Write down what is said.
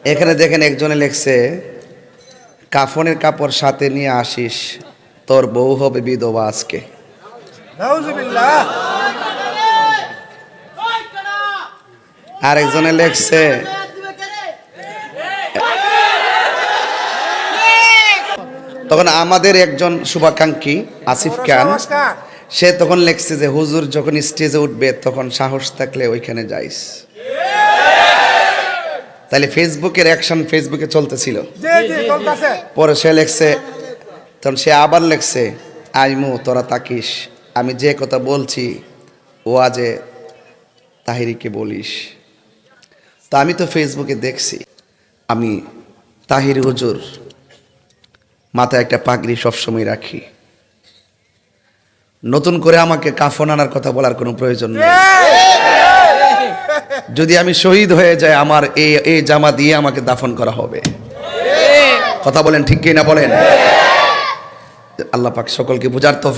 এখানে দেখেন একজনে লিখছে, কাফনের কাপড় সাথে নিয়ে আসিস, তোর বউ হবে বিধবা আজকে। নাউজুবিল্লাহ। আর একজনে লিখছে, তখন আমাদের একজন শুভাকাঙ্ক্ষী আসিফ খান, নমস্কার। সে তখন লিখছে যে হুজুর যখন স্টেজে উঠবে তখন সাহস থাকলে ওইখানে যাইস। তাহলে ফেসবুকের অ্যাকশন ফেসবুকে চলতেছিল। জি জি চলতেছে। পরে সে লিখছে, তখন সে আবার লিখছে, আইমু তোরা তাকিস, আমি যে কথা বলছি ও আজে তাহিরিকে বলিস। তো আমি তো ফেসবুকে দেখছি, আমি তাহির হুজুর মাথায় একটা পাগড়ি সবসময় রাখি, নতুন করে আমাকে কাফন আনার কথা বলার কোনো প্রয়োজন নেই। যদি আমি শহীদ হয়ে যাই আমার এই জামা দিয়ে আমাকে দাফন করা হবে। কথা বলেন ঠিক কি না বলেন? আল্লাহ পাক সকলকে বুঝার তৌফিক